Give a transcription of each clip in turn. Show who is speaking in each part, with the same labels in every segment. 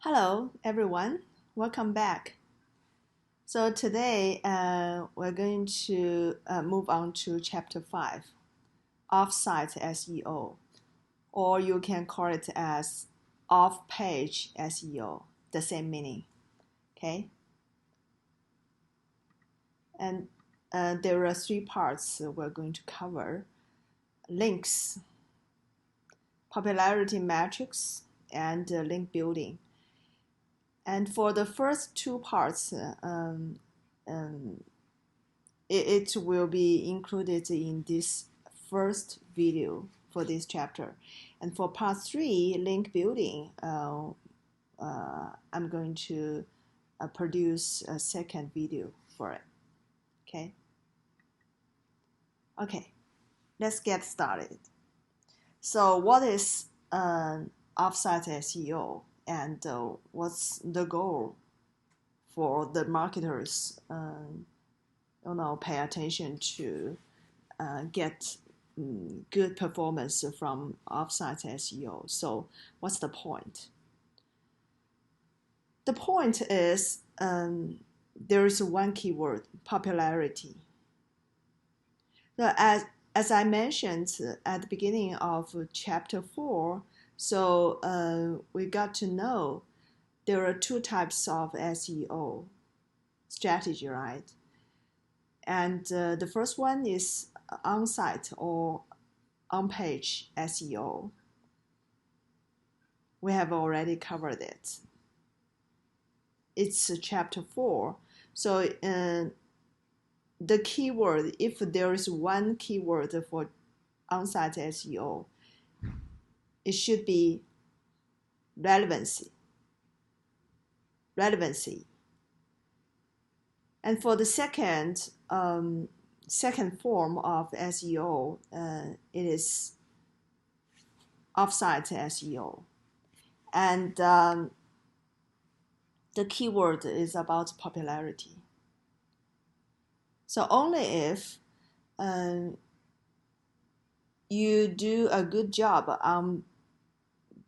Speaker 1: Hello, everyone. Welcome back. So today we're going to move on to Chapter 5, Off-Site SEO, or you can call it as Off-Page SEO, the same meaning. Okay? And there are three parts we're going to cover: links, popularity metrics, and link building. And for the first two parts, it will be included in this first video for this chapter. And for part 3, link building, I'm going to produce a second video for it. Okay, let's get started. So what is off-site SEO, and what's the goal for the marketers pay attention to get good performance from off-site SEO? So what's the point? The point is there is one keyword: popularity. So as I mentioned at the beginning of chapter 4, so we got to know there are two types of SEO strategy, right? And the first one is on-site or on-page SEO. We have already covered it. It's chapter 4. So the keyword, if there is one keyword for on-site SEO, it should be relevancy. And for the second form of SEO, it is off-site SEO. And the keyword is about popularity. So only if you do a good job on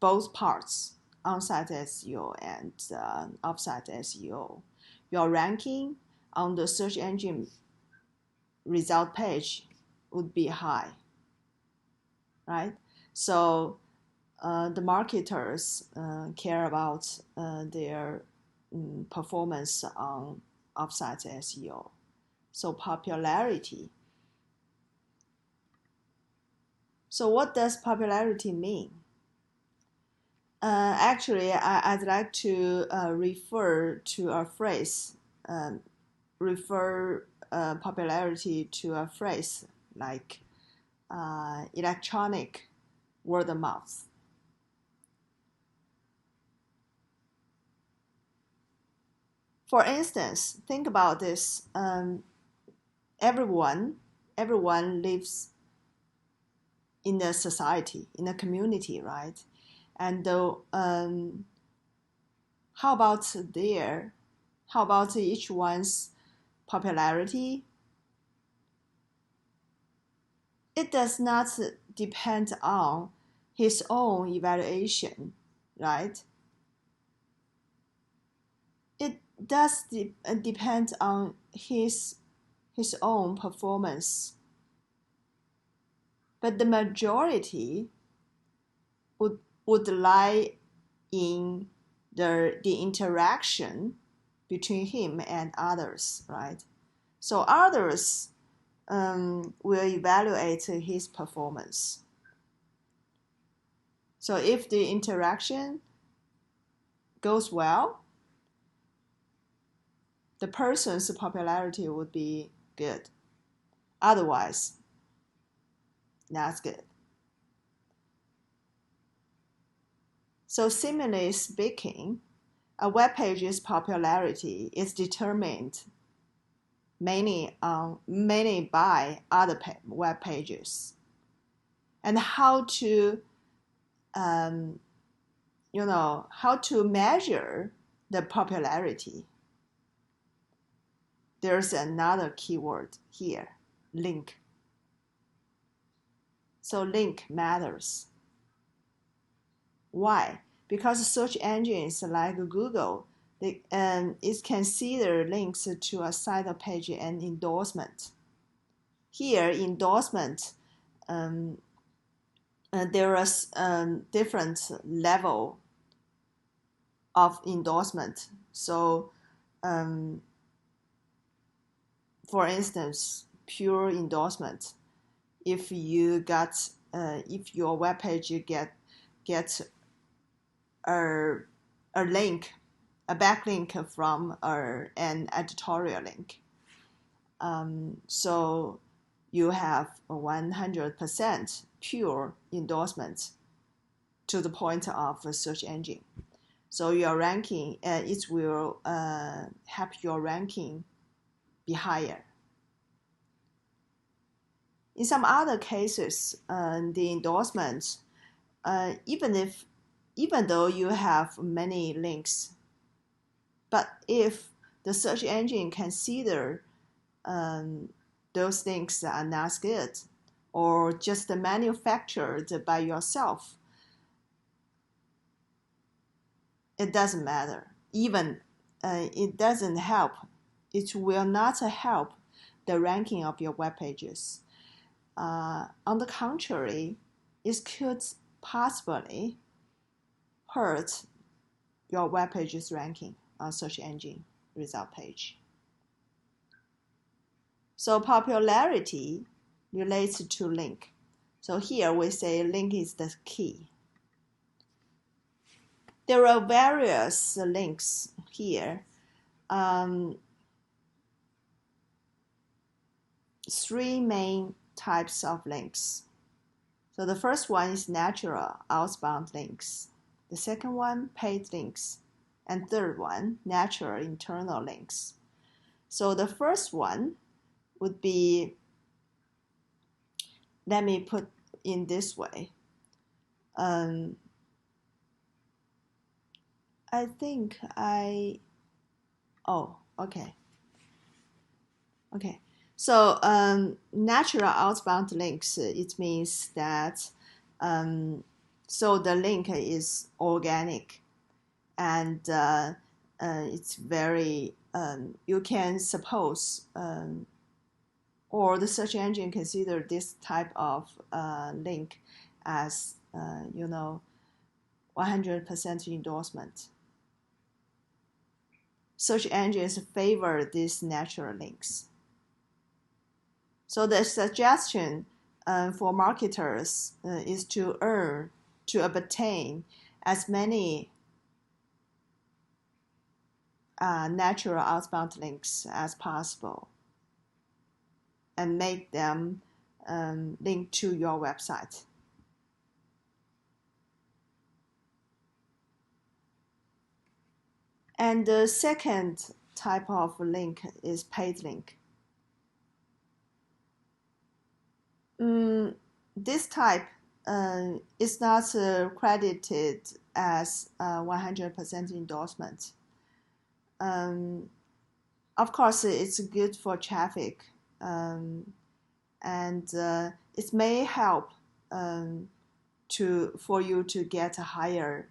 Speaker 1: both parts, on-site SEO and off-site SEO, your ranking on the search engine result page would be high, right? So the marketers care about their performance on off-site SEO. So popularity. So what does popularity mean? Actually, I'd like to refer to a phrase, popularity to a phrase like electronic word of mouth. For instance, think about this. Everyone lives in a society, in a community, right? And how about each one's popularity? It does not depend on his own evaluation, right? It does depend on his own performance. But the majority would lie in the interaction between him and others, right? So others will evaluate his performance. So if the interaction goes well, the person's popularity would be good. Otherwise, not good. So similarly speaking, a web page's popularity is determined mainly by other web pages, and how to measure the popularity. There's another keyword here: link. So link matters. Why? because search engines like Google, it consider links to a site page an endorsement. Here, endorsement, there is different level of endorsement. So, for instance, pure endorsement. If you got, if your web page get a link, a backlink from an editorial link, so you have a 100% pure endorsement to the point of a search engine. So your ranking, it will help your ranking be higher. In some other cases, the endorsement, even though you have many links, but if the search engine consider those links are not good or just manufactured by yourself, it doesn't matter. Even it doesn't help. It will not help the ranking of your web pages. On the contrary, it could possibly hurt your web page's ranking on search engine result page. So popularity relates to link. So here we say link is the key. There are various links here. Three main types of links. So the first one is natural outbound links. The second one, paid links. And third one, natural internal links. So the first one would be, let me put in this way. I think okay. Okay. So natural outbound links, it means that so the link is organic and it's very, you can suppose, or the search engine consider this type of link as, 100% endorsement. Search engines favor these natural links. So the suggestion for marketers is to obtain as many natural outbound links as possible and make them link to your website. And the second type of link is paid link. This type is not credited as 100% endorsement. Of course, it's good for traffic, and it may help for you to get a higher,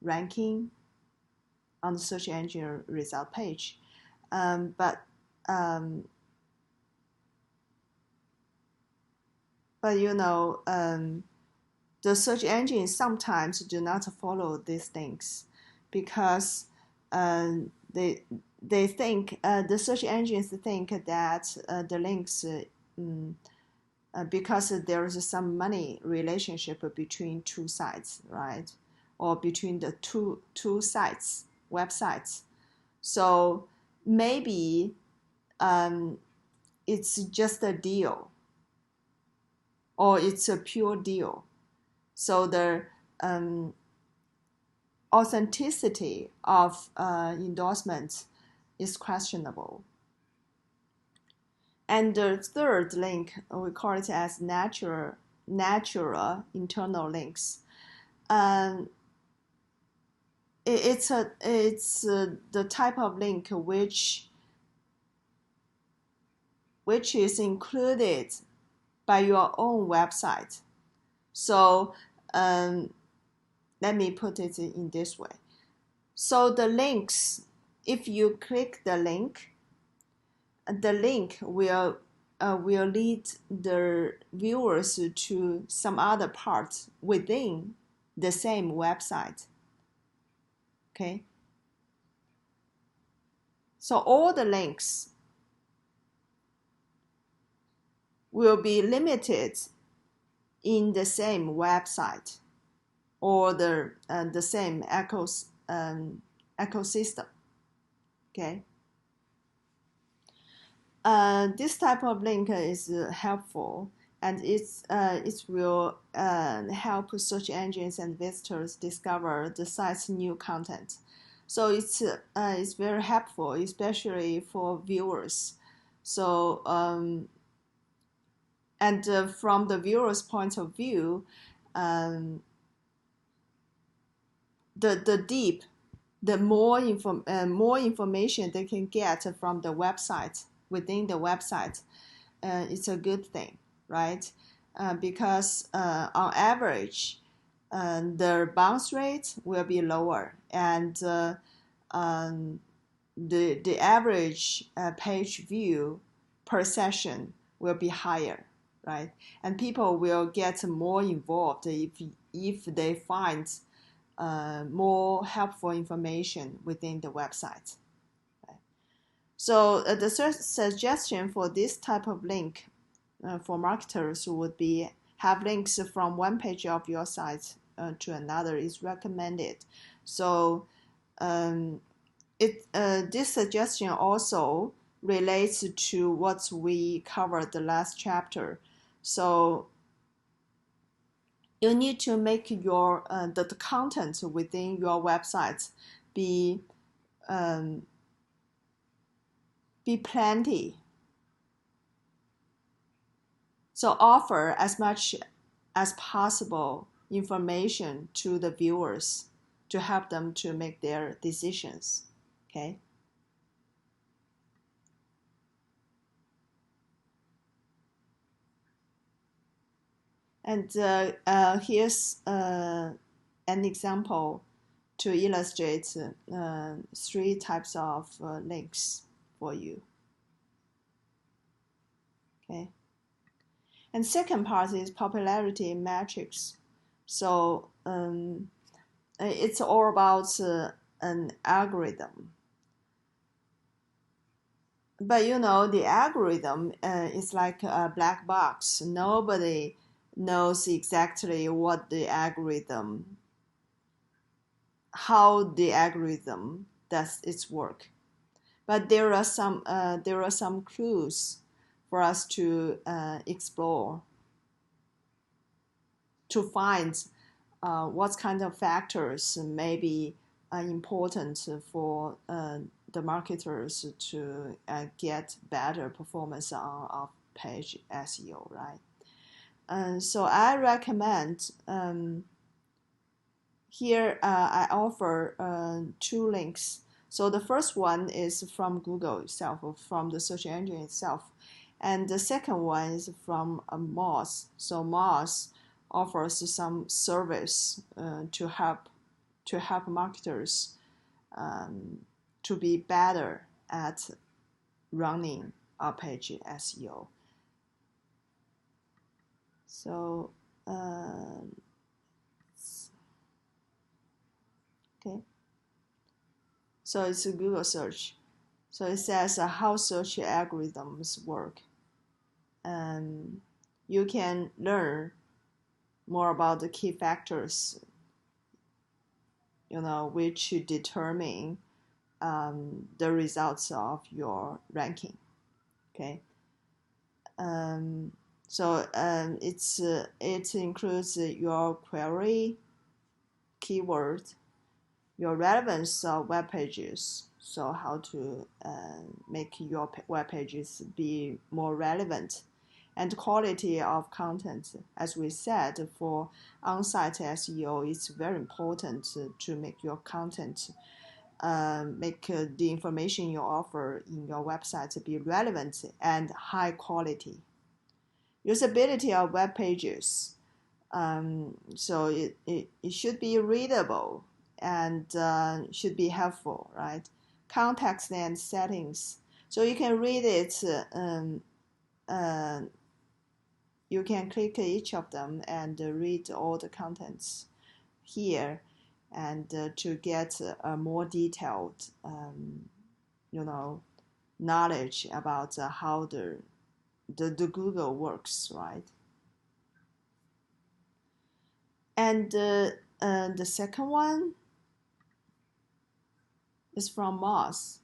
Speaker 1: ranking on the search engine result page, but the search engines sometimes do not follow these things because they think, the search engines think that the links, because there is some money relationship between two sites, right? Or between the two sites, websites. So maybe it's just a deal, or it's a pure deal. So the authenticity of endorsements is questionable. And the third link, we call it as natural internal links. It's the type of link which is included by your own website. So let me put it in this way. So the links, if you click the link will lead the viewers to some other parts within the same website. Okay. So all the links will be limited in the same website or the same ecosystem. Okay. This type of link is helpful, and it will help search engines and visitors discover the site's new content. So it's very helpful, especially for viewers. So and from the viewer's point of view, the more information they can get from the website, within the website, it's a good thing, right? Because on average, the bounce rate will be lower, and the average page view per session will be higher, right? And people will get more involved if they find more helpful information within the website. Right? So the suggestion for this type of link for marketers would be have links from one page of your site to another is recommended. So this suggestion also relates to what we covered the last chapter. So you need to make your the content within your website be plenty. So offer as much as possible information to the viewers to help them to make their decisions. Okay. And here's an example to illustrate 3 types of links for you. Okay. And second part is popularity metrics. So it's all about an algorithm. But you know, the algorithm is like a black box. Nobody knows exactly what the algorithm, how the algorithm does its work. But there are some clues for us to explore, to find what kind of factors may be important for the marketers to get better performance on off-page SEO, right? So I recommend here I offer 2 links. So the first one is from Google itself, or from the search engine itself, and the second one is from Moz. So Moz offers some service to help marketers to be better at running off-page SEO. So okay. So it's a Google search. So it says how search algorithms work. And you can learn more about the key factors, which determine the results of your ranking. Okay. So it includes your query, keyword, your relevance of web pages. So how to make your web pages be more relevant, and quality of content. As we said, for on-site SEO, it's very important to make your content, make the information you offer in your website be relevant and high quality. Usability of web pages. So it should be readable and should be helpful, right? Context and settings. So you can read it. Uh, you can click each of them and read all the contents here, and to get a more detailed, knowledge about how the Google works, right? And the second one is from Moz.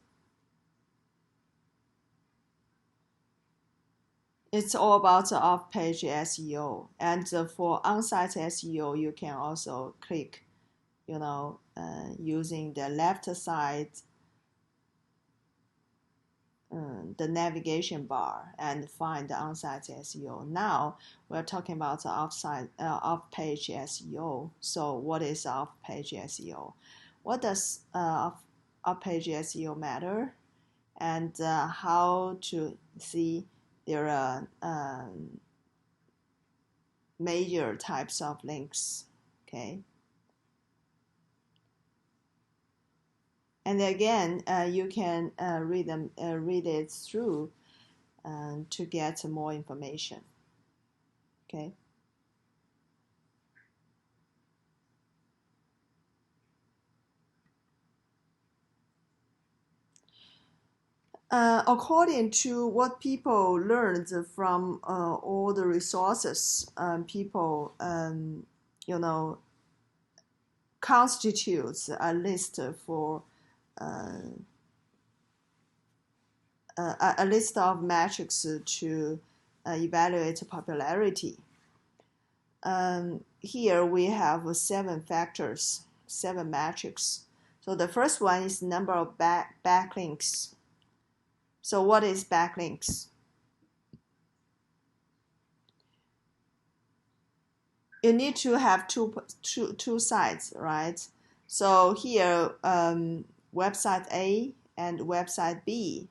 Speaker 1: It's all about off-page SEO, and for on-site SEO, you can also click, using the left side, the navigation bar, and find the on-site SEO. Now we're talking about the off-page SEO. So what is off-page SEO? What does off-page SEO matter? And how to see there are major types of links, okay? And again, you can read it through to get more information, okay? According to what people learned from all the resources, people, constitutes a list for a list of metrics to evaluate popularity. Here we have 7 factors, 7 metrics. So the first one is number of backlinks. So what is backlinks? You need to have two sites, right? So here, website A and website B.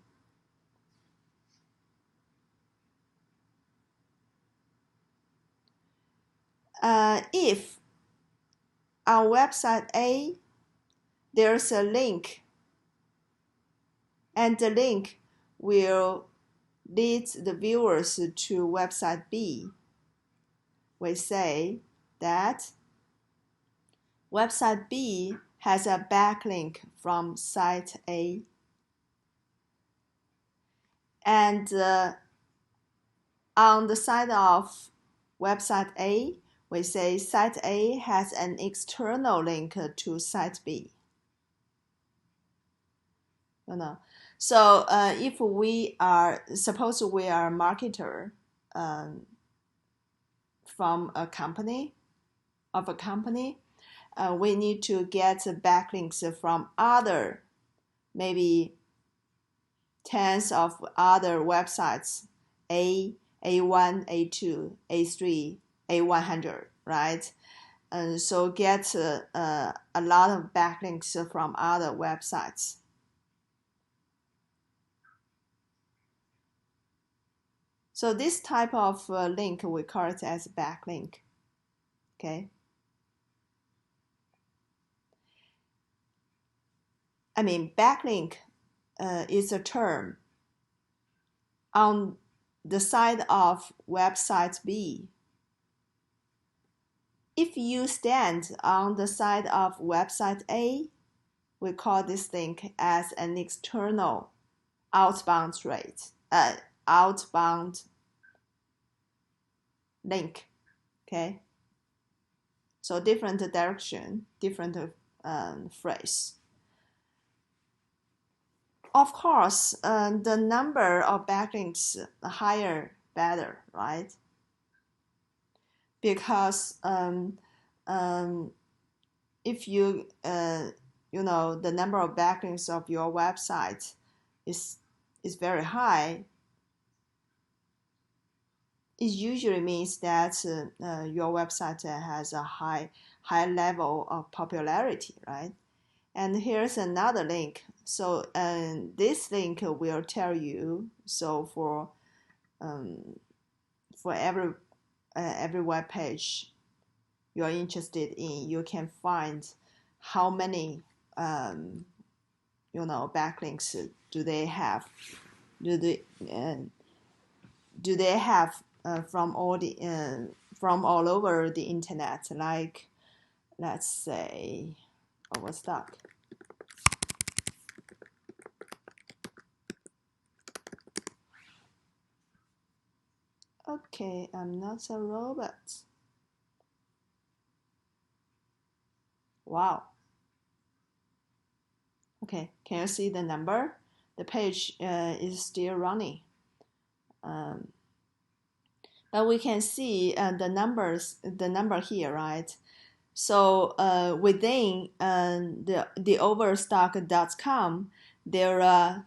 Speaker 1: If on website A there's a link, and the link will lead the viewers to website B, we say that website B has a backlink from site A. And on the side of website A, we say site A has an external link to site B. So if suppose we are a marketer from a company, we need to get backlinks from other, maybe tens of other websites, A1, A2, A3, A100, right? And so get a lot of backlinks from other websites. So this type of link, we call it as backlink, okay? I mean, backlink is a term on the side of website B. If you stand on the side of website A, we call this link as an external outbound link, okay? So different direction, different phrase. Of course, the number of backlinks, the higher, better, right? Because if you, the number of backlinks of your website is very high, it usually means that your website has a high level of popularity, right? And here's another link. So this link will tell you. So for every web page, you are interested in, you can find how many backlinks do they have. Do they have from all over the internet? Like, let's say, what's that? Okay, I'm not a robot. Wow. Okay, can you see the number? The page is still running. But we can see the number here, right? So within the overstock.com, there are,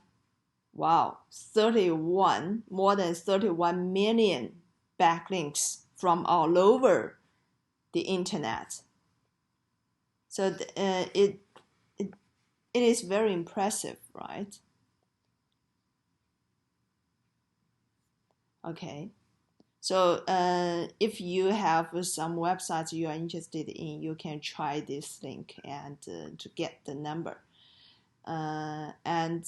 Speaker 1: wow, more than 31 million backlinks from all over the internet. So it is very impressive, right? Okay. So if you have some websites you are interested in, you can try this link and to get the number. And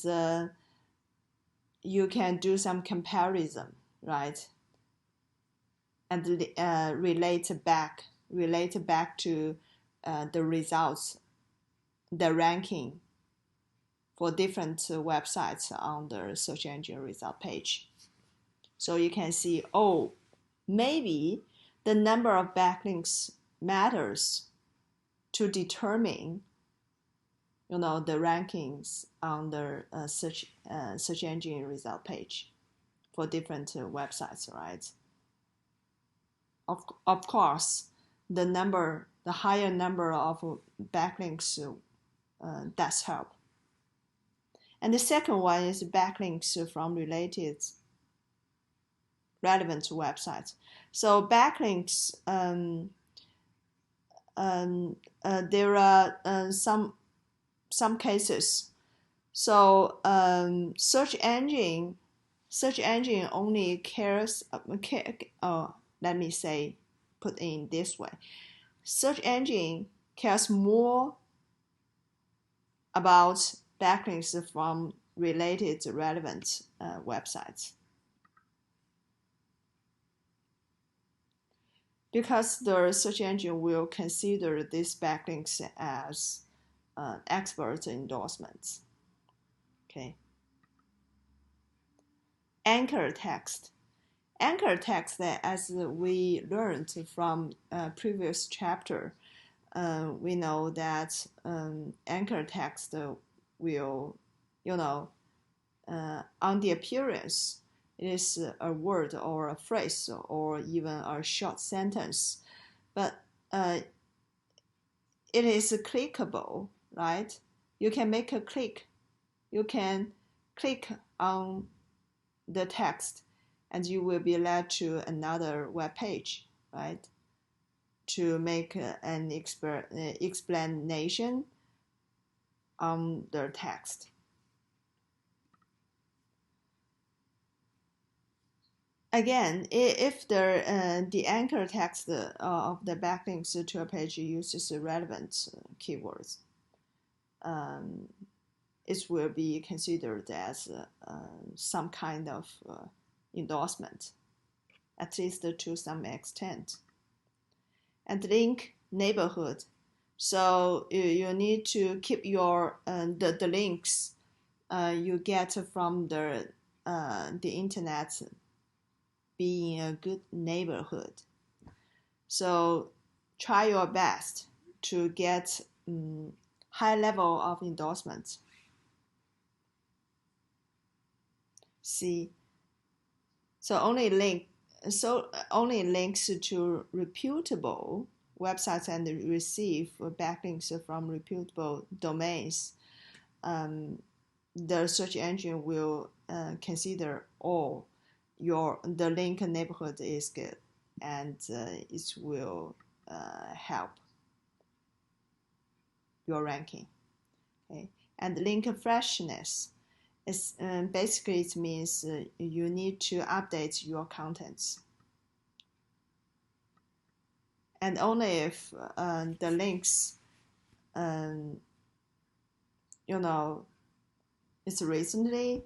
Speaker 1: you can do some comparison, right? And relate back to the results, the ranking for different websites on the search engine result page. So you can see, oh, maybe the number of backlinks matters to determine, the rankings on the search engine result page for different websites, right? Of course, the higher number of backlinks does help. And the second one is backlinks from related relevant websites. So backlinks, there are some cases. So search engine only cares. Let me say, put in this way: search engine cares more about backlinks from related relevant websites, because the search engine will consider these backlinks as expert endorsements. Okay. Anchor text. Anchor text, as we learned from previous chapter, we know that anchor text will, on the appearance, it is a word or a phrase or even a short sentence, but it is clickable, right? You can make a click. You can click on the text and you will be led to another web page, right? To make an explanation on the text. Again, if the anchor text of the backlinks to a page uses relevant keywords, it will be considered as some kind of endorsement, at least to some extent. And link neighborhood. So you need to keep your the links you get from the internet being a good neighborhood. So try your best to get high level of endorsements. C. So only links to reputable websites and receive backlinks from reputable domains. The search engine will consider the link neighborhood is good, and it will help your ranking. Okay, and link freshness. It's, basically, it means you need to update your contents. and only if the links, you know, it's recently,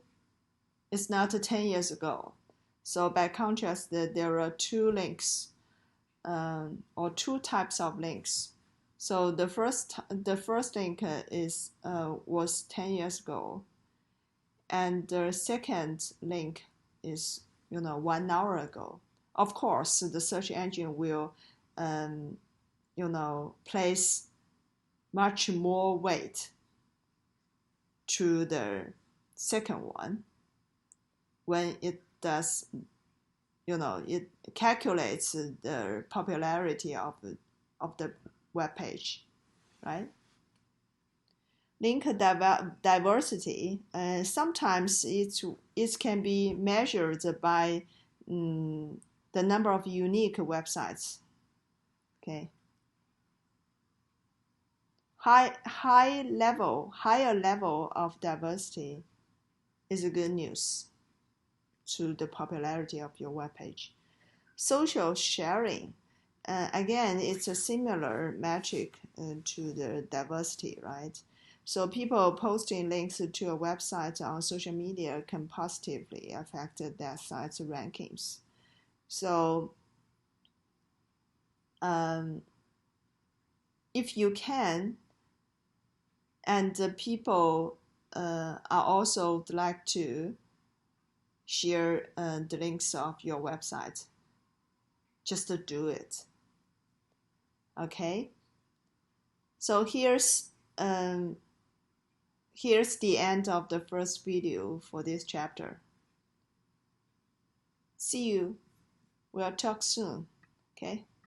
Speaker 1: it's not 10 years ago. So by contrast, there are two links or two types of links. So the first link was 10 years ago, and the second link is 1 hour ago. Of course, the search engine will place much more weight to the second one when it does, it calculates the popularity of the web page, right? Link diversity, sometimes it can be measured by the number of unique websites. Okay. Higher level of diversity is good news to the popularity of your web page. Social sharing, again, it's a similar metric to the diversity, right? So people posting links to a website on social media can positively affect that site's rankings. So if you can, and people are also like to share the links of your website, just to do it. Okay, so here's the end of the first video for this chapter. See you. We'll talk soon. Okay.